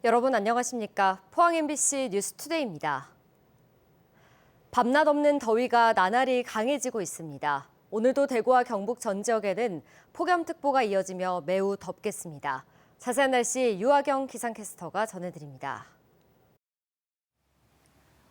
여러분 안녕하십니까? 포항 MBC 뉴스투데이입니다. 밤낮 없는 더위가 나날이 강해지고 있습니다. 오늘도 대구와 경북 전 지역에는 폭염특보가 이어지며 매우 덥겠습니다. 자세한 날씨 유아경 기상캐스터가 전해드립니다.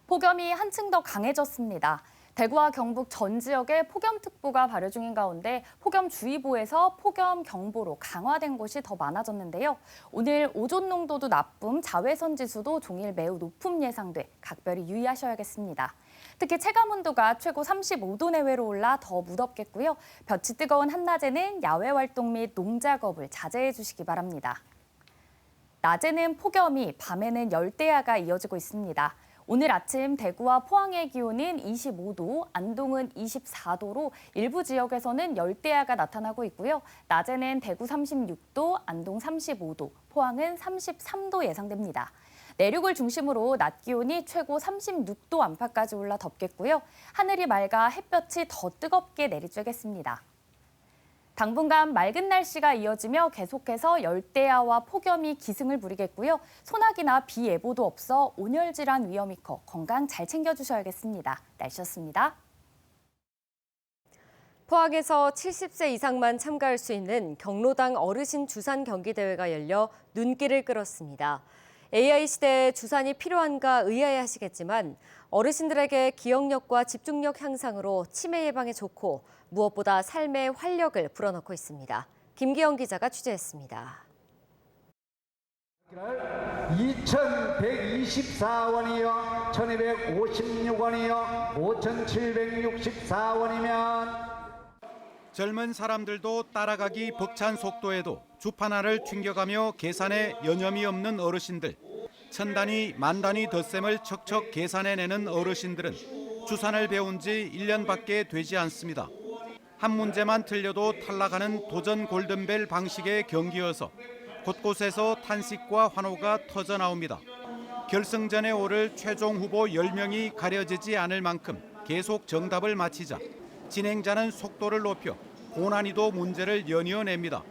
폭염이 한층 더 강해졌습니다. 대구와 경북 전 지역에 폭염특보가 발효 중인 가운데 폭염주의보에서 폭염경보로 강화된 곳이 더 많아졌는데요. 오늘 오존 농도도 나쁨, 자외선 지수도 종일 매우 높음 예상돼 각별히 유의하셔야겠습니다. 특히 체감온도가 최고 35도 내외로 올라 더 무덥겠고요. 볕이 뜨거운 한낮에는 야외 활동 및 농작업을 자제해 주시기 바랍니다. 낮에는 폭염이, 밤에는 열대야가 이어지고 있습니다. 오늘 아침 대구와 포항의 기온은 25도, 안동은 24도로 일부 지역에서는 열대야가 나타나고 있고요. 낮에는 대구 36도, 안동 35도, 포항은 33도 예상됩니다. 내륙을 중심으로 낮 기온이 최고 36도 안팎까지 올라 덥겠고요. 하늘이 맑아 햇볕이 더 뜨겁게 내리쬐겠습니다. 당분간 맑은 날씨가 이어지며 계속해서 열대야와 폭염이 기승을 부리겠고요. 소나기나 비 예보도 없어 온열 질환 위험이 커 건강 잘 챙겨주셔야겠습니다. 날씨였습니다. 포항에서 70세 이상만 참가할 수 있는 경로당 어르신 주산 경기대회가 열려 눈길을 끌었습니다. AI 시대에 주산이 필요한가 의아해하시겠지만 어르신들에게 기억력과 집중력 향상으로 치매 예방에 좋고 무엇보다 삶의 활력을 불어넣고 있습니다. 김기영 기자가 취재했습니다. 2,124원이요, 1,256원이요, 5,764원이면 젊은 사람들도 따라가기 벅찬 속도에도 주판화를 튕겨가며 계산에 여념이 없는 어르신들. 천단위, 만단위 덧셈을 척척 계산해내는 어르신들은 주산을 배운 지 1년밖에 되지 않습니다. 한 문제만 틀려도 탈락하는 도전 골든벨 방식의 경기여서 곳곳에서 탄식과 환호가 터져나옵니다. 결승전에 오를 최종 후보 10명이 가려지지 않을 만큼 계속 정답을 맞히자 진행자는 속도를 높여 고난이도 문제를 연이어냅니다.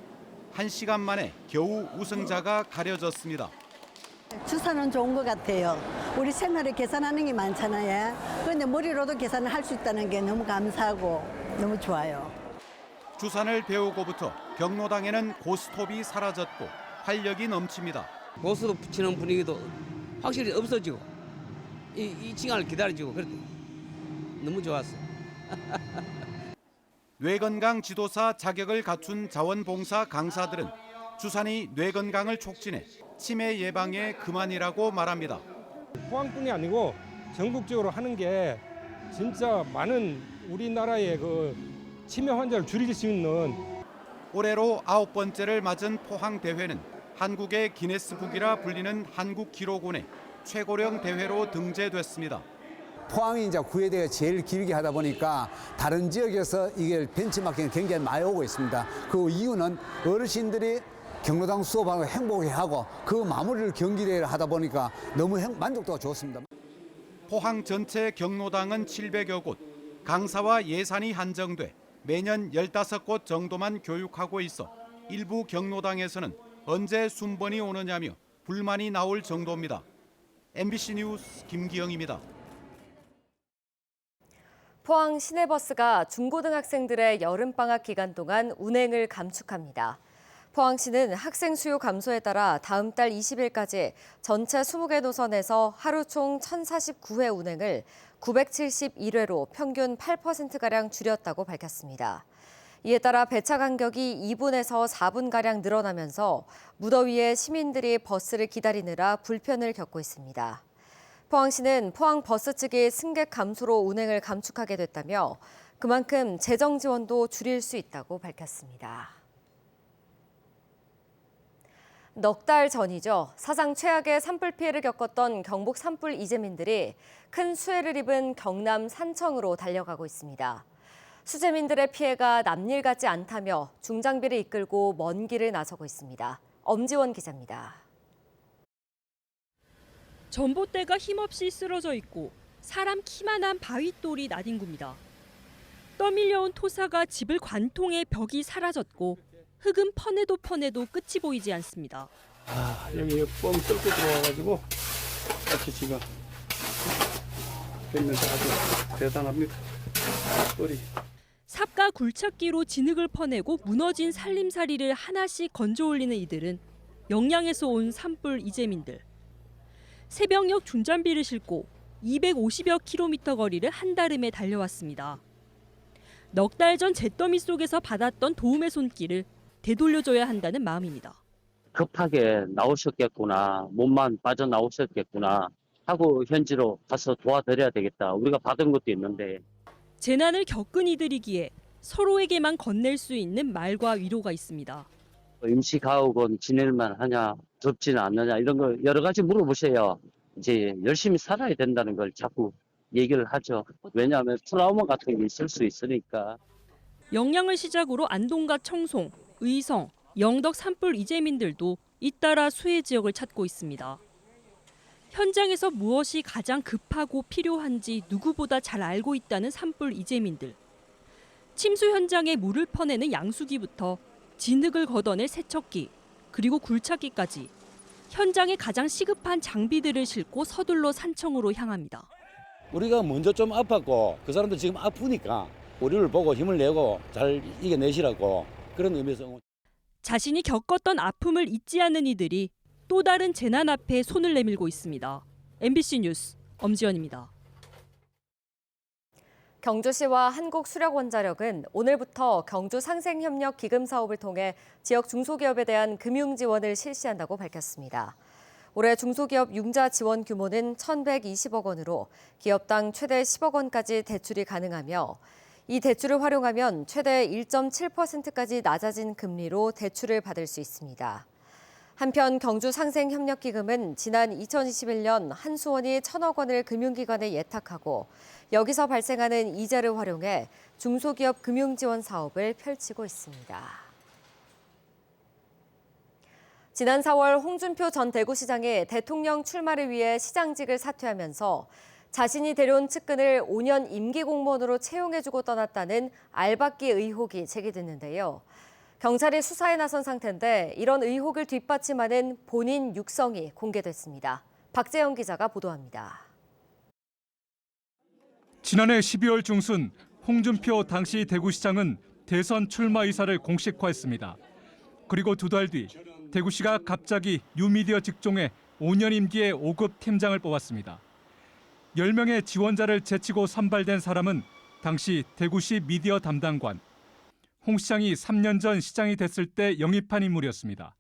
1시간 만에 겨우 우승자가 가려졌습니다. 주사는 좋은 것 같아요. 우리 생활에 계산하는 게 많잖아요. 그런데 머리로도 계산을 할 수 있다는 게 너무 감사하고 너무 좋아요. 주산을 배우고부터 경로당에는 고스톱이 사라졌고 활력이 넘칩니다. 고스톱 붙이는 분위기도 확실히 없어지고 이 시간을 기다려주고 그래도 너무 좋았어요. 뇌건강 지도사 자격을 갖춘 자원봉사 강사들은 주산이 뇌건강을 촉진해 치매 예방에 그만이라고 말합니다. 포항뿐이 아니고 전국적으로 하는 게 진짜 많은 우리나라의 그 치매 환자를 줄일 수 있는 올해로 9번째를 맞은 포항 대회는 한국의 기네스북이라 불리는 한국기록원의 최고령 대회로 등재됐습니다. 포항이 이제 구회대가 제일 길게 하다 보니까 다른 지역에서 이게 벤치마킹이 굉장히 많이 오고 있습니다. 그 이유는 어르신들이 경로당 수업하고 행복해하고 그 마무리를 경기대회를 하다 보니까 너무 만족도가 좋습니다. 포항 전체 경로당은 700여 곳, 강사와 예산이 한정돼 매년 15곳 정도만 교육하고 있어 일부 경로당에서는 언제 순번이 오느냐며 불만이 나올 정도입니다. MBC 뉴스 김기영입니다. 포항 시내버스가 중고등학생들의 여름방학 기간 동안 운행을 감축합니다. 포항시는 학생 수요 감소에 따라 다음 달 20일까지 전체 20개 노선에서 하루 총 1,049회 운행을 971회로 평균 8%가량 줄였다고 밝혔습니다. 이에 따라 배차 간격이 2분에서 4분가량 늘어나면서 무더위에 시민들이 버스를 기다리느라 불편을 겪고 있습니다. 포항시는 포항버스 측이 승객 감소로 운행을 감축하게 됐다며 그만큼 재정 지원도 줄일 수 있다고 밝혔습니다. 넉 달 전이죠. 사상 최악의 산불 피해를 겪었던 경북 산불 이재민들이 큰 수해를 입은 경남 산청으로 달려가고 있습니다. 수재민들의 피해가 남일 같지 않다며 중장비를 이끌고 먼 길을 나서고 있습니다. 엄지원 기자입니다. 전봇대가 힘없이 쓰러져 있고 사람 키만한 바위돌이 나뒹굽니다. 떠밀려온 토사가 집을 관통해 벽이 사라졌고 흙은 퍼내도 끝이 보이지 않습니다. 여기 뻥 뚫고 들어와가지고 같이 지금 됐는데 아주 대단합니다. 뿔이. 삽과 굴착기로 진흙을 퍼내고 무너진 살림살이를 하나씩 건져 올리는 이들은 영양에서 온 산불 이재민들. 새벽녘 준잠비를 싣고 250여 킬로미터 거리를 한달음에 달려왔습니다. 넉 달 전 잿더미 속에서 받았던 도움의 손길을 되돌려줘야 한다는 마음입니다. 급하게 나오셨겠구나, 몸만 빠져나오셨겠구나 하고 현지로 가서 도와드려야 되겠다. 우리가 받은 것도 있는데. 재난을 겪은 이들이기에 서로에게만 건넬 수 있는 말과 위로가 있습니다. 임시가옥은 지낼만 하냐, 덥지는 않느냐 이런 걸 여러 가지 물어보세요. 이제 열심히 살아야 된다는 걸 자꾸 얘기를 하죠. 왜냐하면 트라우마 같은 게 있을 수 있으니까. 영양을 시작으로 안동과 청송, 의성, 영덕 산불 이재민들도 잇따라 수해 지역을 찾고 있습니다. 현장에서 무엇이 가장 급하고 필요한지 누구보다 잘 알고 있다는 산불 이재민들. 침수 현장에 물을 퍼내는 양수기부터 진흙을 걷어낼 세척기, 그리고 굴착기까지 현장에 가장 시급한 장비들을 싣고 서둘러 산청으로 향합니다. 우리가 먼저 좀 아팠고 그 사람들 지금 아프니까 우리를 보고 힘을 내고 잘 이겨내시라고 그런 의미에서. 자신이 겪었던 아픔을 잊지 않는 이들이 또 다른 재난 앞에 손을 내밀고 있습니다. MBC 뉴스 엄지연입니다. 경주시와 한국수력원자력은 오늘부터 경주 상생협력 기금 사업을 통해 지역 중소기업에 대한 금융 지원을 실시한다고 밝혔습니다. 올해 중소기업 융자 지원 규모는 1,120억 원으로 기업당 최대 10억 원까지 대출이 가능하며 이 대출을 활용하면 최대 1.7%까지 낮아진 금리로 대출을 받을 수 있습니다. 한편 경주 상생협력기금은 지난 2021년 한수원이 1,000억 원을 금융기관에 예탁하고 여기서 발생하는 이자를 활용해 중소기업 금융지원 사업을 펼치고 있습니다. 지난 4월 홍준표 전 대구시장이 대통령 출마를 위해 시장직을 사퇴하면서 자신이 데려온 측근을 5년 임기 공무원으로 채용해주고 떠났다는 알박기 의혹이 제기됐는데요. 경찰이 수사에 나선 상태인데 이런 의혹을 뒷받침하는 본인 육성이 공개됐습니다. 박재영 기자가 보도합니다. 지난해 12월 중순 홍준표 당시 대구시장은 대선 출마 의사를 공식화했습니다. 그리고 두 달 뒤 대구시가 갑자기 뉴미디어 직종에 5년 임기의 5급 팀장을 뽑았습니다. 10명의 지원자를 제치고 선발된 사람은 당시 대구시 미디어 담당관. 홍 시장이 3년 전 시장이 됐을 때 영입한 인물이었습니다.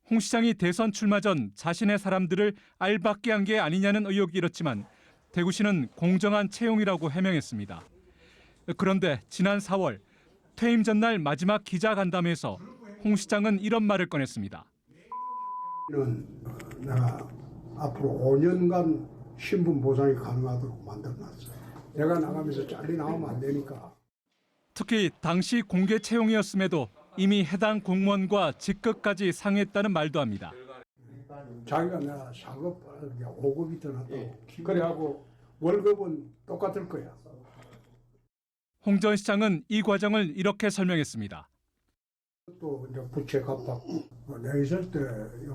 홍 시장이 대선 출마 전 자신의 사람들을 알박기한 게 아니냐는 의혹이 일었지만 대구시는 공정한 채용이라고 해명했습니다. 그런데 지난 4월 퇴임 전날 마지막 기자간담회에서 홍 시장은 이런 말을 꺼냈습니다. 내가 앞으로 5년간 신분 보장이 가능하도록 만들어놨어요. 내가 나가면서 잘리 나오면 안 되니까. 특히 당시 공개 채용이었음에도 이미 해당 공무원과 직급까지 상했다는 말도 합니다. 자기가 내가 4급, 5급이 더 낫다고. 그래하고 월급은 똑같을 거야. 홍 전 시장은 이 과정을 이렇게 설명했습니다. 또 이제 부채 갚았고 내가 있을 때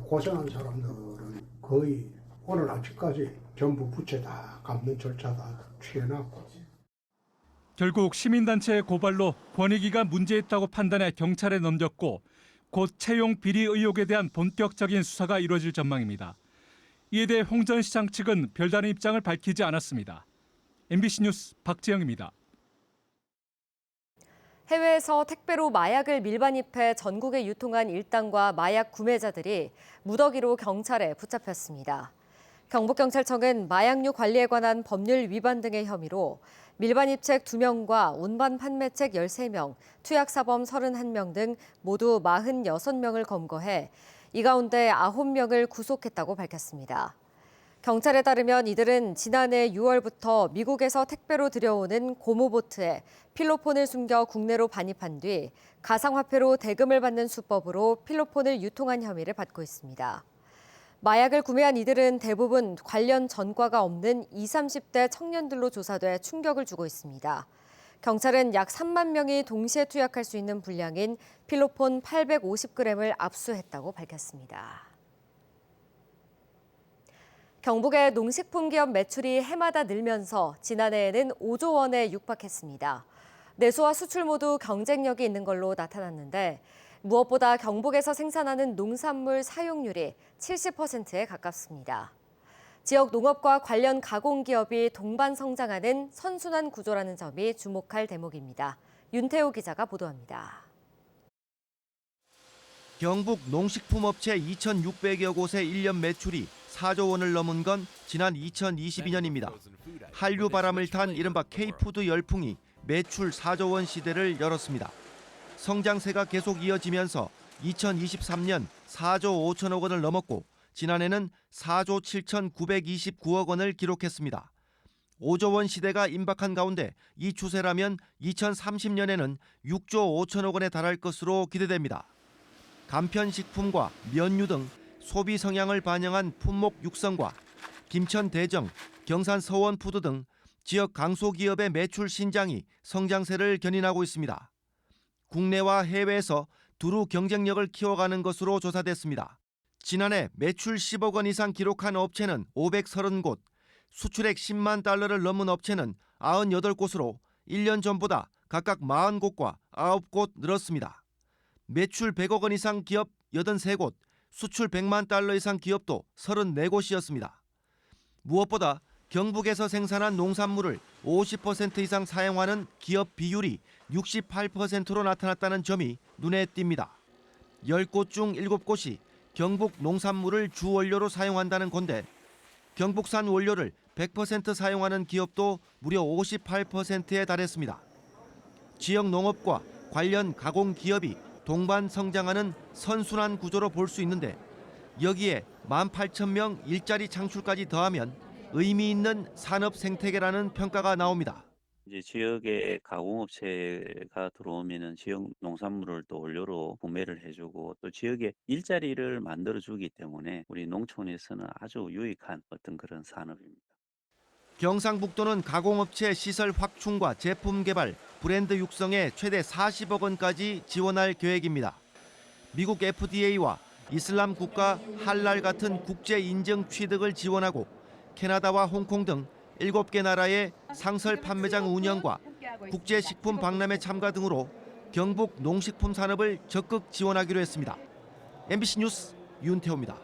고생한 사람들은 거의 오늘 아침까지 전부 부채 다 갚는 절차 다 취해놨고. 결국 시민단체의 고발로 권익위가 문제있다고 판단해 경찰에 넘겼고 곧 채용 비리 의혹에 대한 본격적인 수사가 이루어질 전망입니다. 이에 대해 홍 전 시장 측은 별다른 입장을 밝히지 않았습니다. MBC 뉴스 박재영입니다. 해외에서 택배로 마약을 밀반입해 전국에 유통한 일당과 마약 구매자들이 무더기로 경찰에 붙잡혔습니다. 경북경찰청은 마약류 관리에 관한 법률 위반 등의 혐의로 밀반입책 2명과 운반 판매책 13명, 투약사범 31명 등 모두 46명을 검거해 이 가운데 9명을 구속했다고 밝혔습니다. 경찰에 따르면 이들은 지난해 6월부터 미국에서 택배로 들여오는 고무보트에 필로폰을 숨겨 국내로 반입한 뒤 가상화폐로 대금을 받는 수법으로 필로폰을 유통한 혐의를 받고 있습니다. 마약을 구매한 이들은 대부분 관련 전과가 없는 20, 30대 청년들로 조사돼 충격을 주고 있습니다. 경찰은 약 3만 명이 동시에 투약할 수 있는 분량인 필로폰 850g을 압수했다고 밝혔습니다. 경북의 농식품 기업 매출이 해마다 늘면서 지난해에는 5조 원에 육박했습니다. 내수와 수출 모두 경쟁력이 있는 걸로 나타났는데 무엇보다 경북에서 생산하는 농산물 사용률이 70%에 가깝습니다. 지역 농업과 관련 가공기업이 동반 성장하는 선순환 구조라는 점이 주목할 대목입니다. 윤태호 기자가 보도합니다. 경북 농식품업체 2,600여 곳의 1년 매출이 4조 원을 넘은 건 지난 2022년입니다. 한류 바람을 탄 이른바 K푸드 열풍이 매출 4조 원 시대를 열었습니다. 성장세가 계속 이어지면서 2023년 4조 5천억 원을 넘었고 지난해는 4조 7,929억 원을 기록했습니다. 5조 원 시대가 임박한 가운데 이 추세라면 2030년에는 6조 5천억 원에 달할 것으로 기대됩니다. 간편식품과 면류 등 소비 성향을 반영한 품목 육성과 김천 대정, 경산 서원푸드 등 지역 강소기업의 매출 신장이 성장세를 견인하고 있습니다. 국내와 해외에서 두루 경쟁력을 키워가는 것으로 조사됐습니다. 지난해 매출 10억 원 이상 기록한 업체는 530곳, 수출액 10만 달러를 넘은 업체는 98곳으로 1년 전보다 각각 40곳과 9곳 늘었습니다. 매출 100억 원 이상 기업 83곳, 수출 100만 달러 이상 기업도 34곳이었습니다. 무엇보다 경북에서 생산한 농산물을 50% 이상 사용하는 기업 비율이 68%로 나타났다는 점이 눈에 띕니다. 10곳 중 7곳이 경북 농산물을 주 원료로 사용한다는 건데 경북산 원료를 100% 사용하는 기업도 무려 58%에 달했습니다. 지역 농업과 관련 가공 기업이 동반 성장하는 선순환 구조로 볼 수 있는데 여기에 18,000명 일자리 창출까지 더하면 의미 있는 산업 생태계라는 평가가 나옵니다. 이제 지역에 가공업체가 들어오면은 지역 농산물을 또 원료로 구매를 해주고 또 지역에 일자리를 만들어주기 때문에 우리 농촌에서는 아주 유익한 어떤 그런 산업입니다. 경상북도는 가공업체 시설 확충과 제품 개발, 브랜드 육성에 최대 40억 원까지 지원할 계획입니다. 미국 FDA와 이슬람 국가 할랄 같은 국제 인증 취득을 지원하고 캐나다와 홍콩 등 7개 나라의 상설 판매장 운영과 국제식품 박람회 참가 등으로 경북 농식품 산업을 적극 지원하기로 했습니다. MBC 뉴스 윤태호입니다.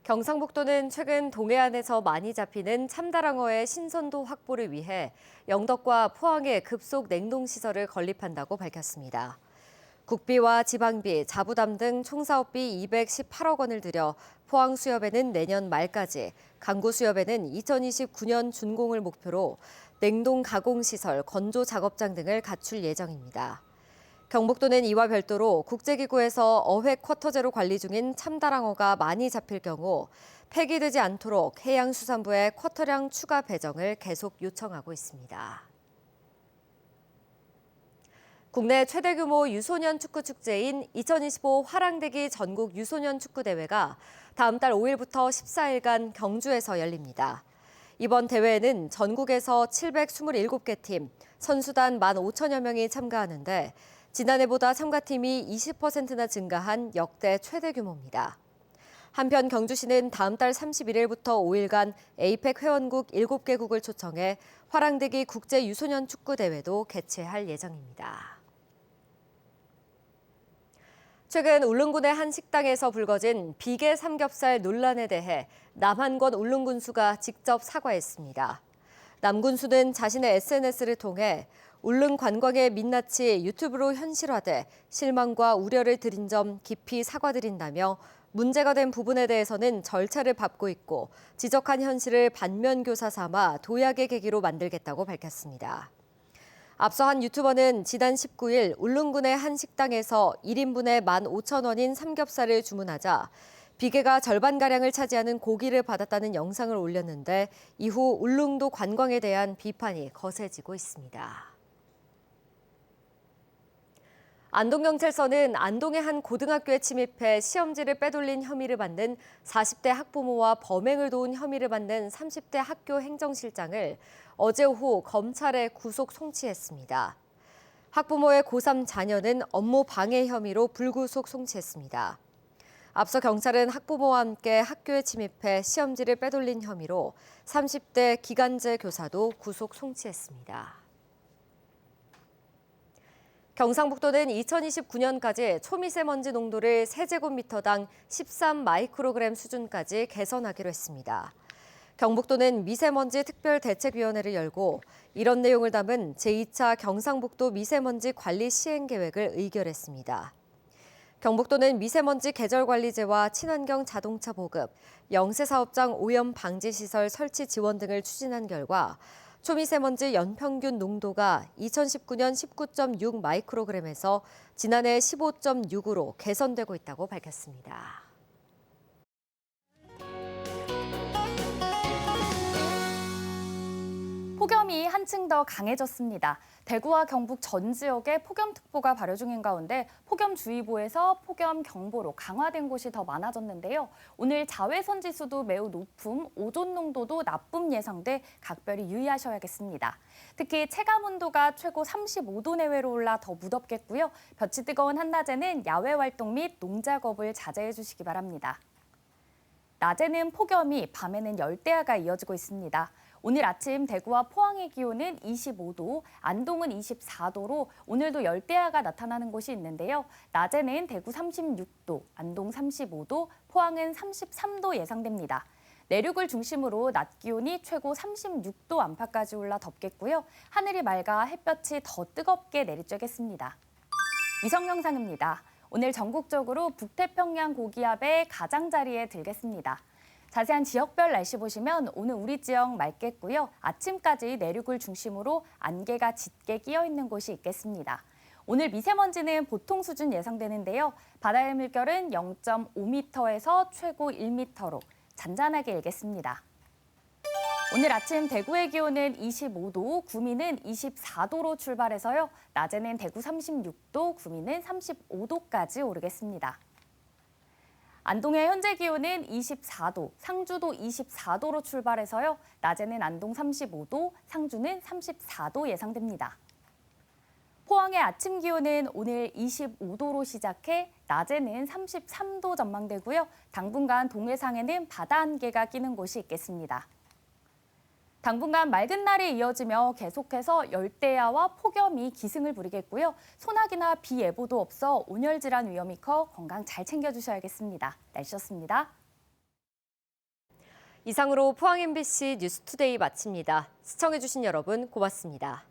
경상북도는 최근 동해안에서 많이 잡히는 참다랑어의 신선도 확보를 위해 영덕과 포항에 급속 냉동시설을 건립한다고 밝혔습니다. 국비와 지방비, 자부담 등 총사업비 218억 원을 들여 포항 수협에는 내년 말까지, 강구 수협에는 2029년 준공을 목표로 냉동 가공시설, 건조 작업장 등을 갖출 예정입니다. 경북도는 이와 별도로 국제기구에서 어획 쿼터제로 관리 중인 참다랑어가 많이 잡힐 경우 폐기되지 않도록 해양수산부에 쿼터량 추가 배정을 계속 요청하고 있습니다. 국내 최대 규모 유소년 축구 축제인 2025 화랑대기 전국 유소년 축구대회가 다음 달 5일부터 14일간 경주에서 열립니다. 이번 대회에는 전국에서 727개 팀, 선수단 15,000여 명이 참가하는데 지난해보다 참가팀이 20%나 증가한 역대 최대 규모입니다. 한편 경주시는 다음 달 31일부터 5일간 에이펙 회원국 7개국을 초청해 화랑대기 국제 유소년 축구대회도 개최할 예정입니다. 최근 울릉군의 한 식당에서 불거진 비계 삼겹살 논란에 대해 남한권 울릉 군수가 직접 사과했습니다. 남 군수는 자신의 SNS를 통해 울릉 관광의 민낯이 유튜브로 현실화돼 실망과 우려를 드린 점 깊이 사과드린다며 문제가 된 부분에 대해서는 절차를 밟고 있고 지적한 현실을 반면교사 삼아 도약의 계기로 만들겠다고 밝혔습니다. 앞서 한 유튜버는 지난 19일 울릉군의 한 식당에서 1인분에 15,000원인 삼겹살을 주문하자 비계가 절반가량을 차지하는 고기를 받았다는 영상을 올렸는데 이후 울릉도 관광에 대한 비판이 거세지고 있습니다. 안동경찰서는 안동의 한 고등학교에 침입해 시험지를 빼돌린 혐의를 받는 40대 학부모와 범행을 도운 혐의를 받는 30대 학교 행정실장을 어제 오후 검찰에 구속 송치했습니다. 학부모의 고3 자녀는 업무 방해 혐의로 불구속 송치했습니다. 앞서 경찰은 학부모와 함께 학교에 침입해 시험지를 빼돌린 혐의로 30대 기간제 교사도 구속 송치했습니다. 경상북도는 2029년까지 초미세먼지 농도를 세제곱미터당 13 마이크로그램 수준까지 개선하기로 했습니다. 경북도는 미세먼지 특별대책위원회를 열고 이런 내용을 담은 제2차 경상북도 미세먼지 관리 시행 계획을 의결했습니다. 경북도는 미세먼지 계절관리제와 친환경 자동차 보급, 영세사업장 오염 방지 시설 설치 지원 등을 추진한 결과 초미세먼지 연평균 농도가 2019년 19.6 마이크로그램에서 지난해 15.6으로 개선되고 있다고 밝혔습니다. 폭염이 한층 더 강해졌습니다. 대구와 경북 전 지역에 폭염특보가 발효 중인 가운데 폭염주의보에서 폭염경보로 강화된 곳이 더 많아졌는데요. 오늘 자외선 지수도 매우 높음, 오존 농도도 나쁨 예상돼 각별히 유의하셔야겠습니다. 특히 체감온도가 최고 35도 내외로 올라 더 무덥겠고요. 볕이 뜨거운 한낮에는 야외 활동 및 농작업을 자제해 주시기 바랍니다. 낮에는 폭염이, 밤에는 열대야가 이어지고 있습니다. 오늘 아침 대구와 포항의 기온은 25도, 안동은 24도로 오늘도 열대야가 나타나는 곳이 있는데요. 낮에는 대구 36도, 안동 35도, 포항은 33도 예상됩니다. 내륙을 중심으로 낮 기온이 최고 36도 안팎까지 올라 덥겠고요. 하늘이 맑아 햇볕이 더 뜨겁게 내리쬐겠습니다. 위성 영상입니다. 오늘 전국적으로 북태평양 고기압의 가장자리에 들겠습니다. 자세한 지역별 날씨 보시면 오늘 우리 지역 맑겠고요. 아침까지 내륙을 중심으로 안개가 짙게 끼어 있는 곳이 있겠습니다. 오늘 미세먼지는 보통 수준 예상되는데요. 바다의 물결은 0.5m에서 최고 1m로 잔잔하게 일겠습니다. 오늘 아침 대구의 기온은 25도, 구미는 24도로 출발해서요. 낮에는 대구 36도, 구미는 35도까지 오르겠습니다. 안동의 현재 기온은 24도, 상주도 24도로 출발해서요. 낮에는 안동 35도, 상주는 34도 예상됩니다. 포항의 아침 기온은 오늘 25도로 시작해 낮에는 33도 전망되고요. 당분간 동해상에는 바다 안개가 끼는 곳이 있겠습니다. 당분간 맑은 날이 이어지며 계속해서 열대야와 폭염이 기승을 부리겠고요. 소나기나 비 예보도 없어 온열 질환 위험이 커 건강 잘 챙겨주셔야겠습니다. 날씨였습니다. 이상으로 포항 MBC 뉴스투데이 마칩니다. 시청해주신 여러분 고맙습니다.